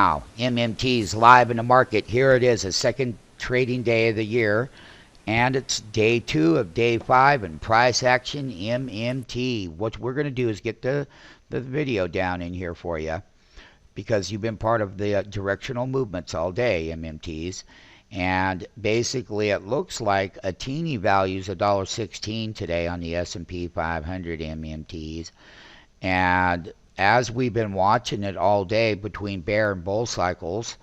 Now, MMT's live in the market. Here it is, a second trading day of the year, and it's day 2 of day 5 in price action MMT. What we're going to do is get the video down in here for you because you've been part of the directional movements all day, MMTs. And basically, it looks like a teeny value's $1.16 today on the S&P 500 MMTs. And as we've been watching it all day between bear and bull cycles,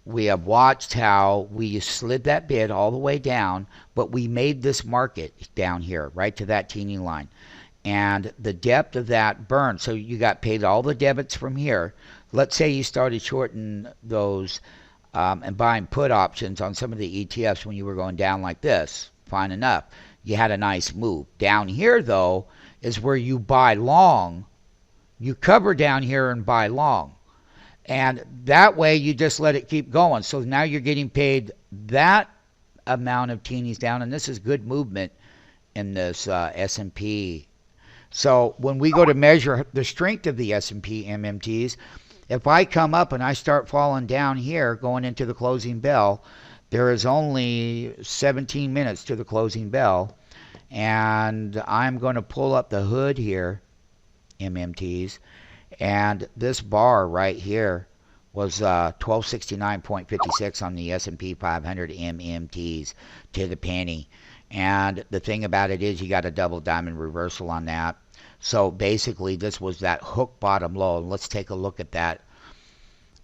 we have watched how we slid that bid all the way down, but we made this market down here, right to that teeny line. And the depth of that burn, so you got paid all the debits from here. Let's say you started shorting those and buying put options on some of the ETFs when you were going down like this. Fine enough. You had a nice move. Down here, though, is where you buy long. You cover down here and buy long. And that way you just let it keep going. So now you're getting paid that amount of teenies down. And this is good movement in this S&P. So when we go to measure the strength of the S&P MMTs, if I come up and I start falling down here going into the closing bell, there is only 17 minutes to the closing bell. And I'm going to pull up the hood here, MMTs, and this bar right here was 1269.56 on the S&P 500 MMTs to the penny. And the thing about it is you got a double diamond reversal on that. So basically this was that hook bottom low. Let's take a look at that.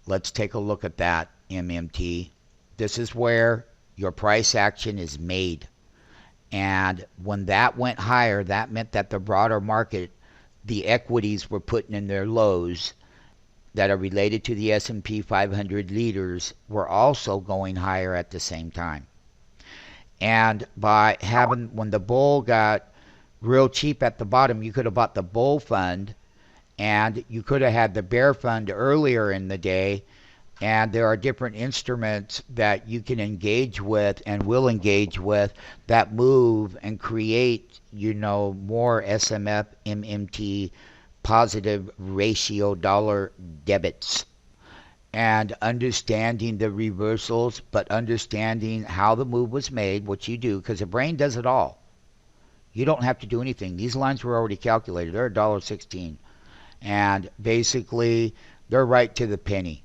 Let's take a look at that, MMT. This is where your price action is made. And when that went higher, that meant that the broader market, the equities were putting in their lows that are related to the S&P 500 leaders were also going higher at the same time. And by having, when the bull got real cheap at the bottom, you could have bought the bull fund and you could have had the bear fund earlier in the day. And there are different instruments that you can engage with and will engage with that move and create, you know, more SMF, MMT, positive ratio dollar debits. And understanding the reversals, but understanding how the move was made, what you do, because the brain does it all. You don't have to do anything. These lines were already calculated. They're $1.16. And basically, they're right to the penny.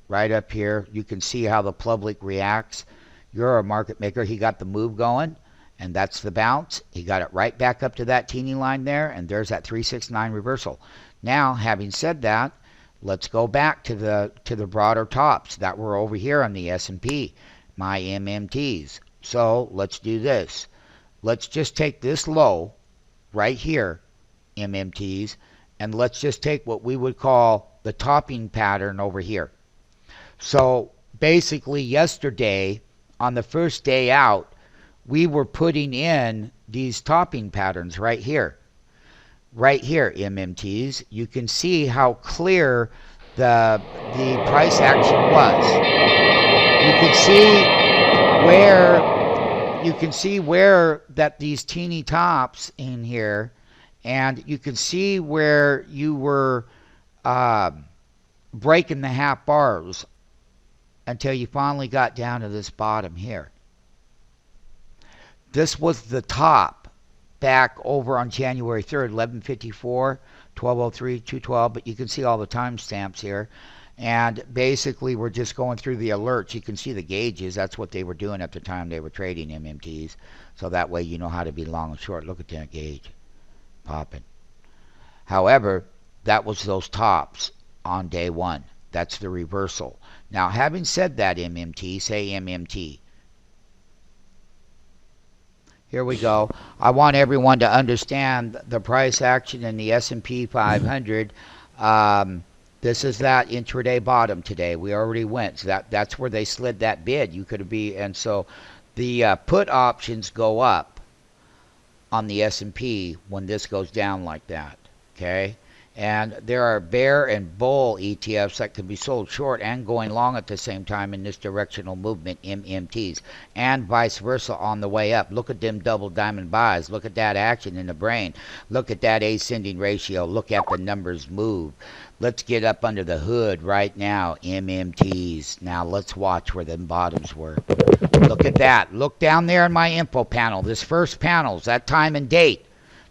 Right up here, you can see how the public reacts. You're a market maker. He got the move going, and that's the bounce. He got it right back up to that teeny line there, and there's that 369 reversal. Now, having said that, let's go back to the broader tops that were over here on the S&P, my MMTs. So let's do this. Let's just take this low right here, MMTs, and let's just take what we would call the topping pattern over here. So basically yesterday, on the first day out, we were putting in these topping patterns right here. Right here, MMTs. You can see how clear the price action was. You can see where that these teeny tops in here, and you can see where you were breaking the half bars until you finally got down to this bottom here. This was the top back over on January 3rd, 1154, 1203, 212, but you can see all the timestamps here. And basically, we're just going through the alerts. You can see the gauges. That's what they were doing at the time they were trading MMTs. So that way you know how to be long and short. Look at that gauge popping. However, that was those tops on day one. That's the reversal. Now, having said that, MMT, say MMT. Here we go. I want everyone to understand the price action in the S&P 500. This is that intraday bottom today. We already went. So that's where they slid that bid. You could be, and so the put options go up on the S&P when this goes down like that. Okay, And there are bear and bull ETFs that can be sold short and going long at the same time in this directional movement, MMTs, and vice versa on the way up. Look at them double diamond buys. Look at that action in the brain. Look at that ascending ratio. Look at the numbers move. Let's get up under the hood right now, MMTs. Now let's watch where them bottoms were. Look at that. Look down there in my info panel. This first panel is that time and date.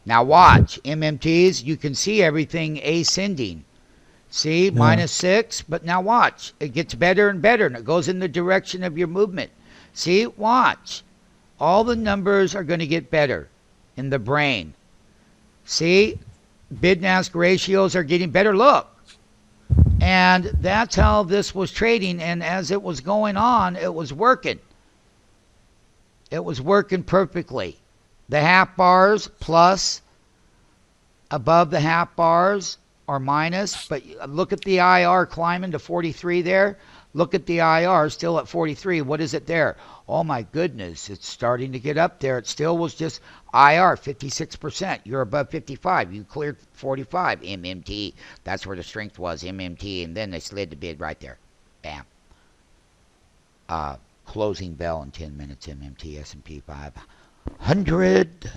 Now watch, MMTs, you can see everything ascending. See, Yeah. -6, but now watch. It gets better and better, and it goes in the direction of your movement. See, watch. All the numbers are going to get better in the brain. See, bid and ask ratios are getting better. Look. And that's how this was trading, and as it was going on, it was working. It was working perfectly. The half bars plus, above the half bars or minus, but look at the IR climbing to 43 there. Look at the IR still at 43. What is it there? Oh my goodness, it's starting to get up there. It still was just IR 56%. You're above 55. You cleared 45 MMT. That's where the strength was, MMT, and then they slid the bid right there. Bam. Closing bell in 10 minutes, MMT, S&P 500.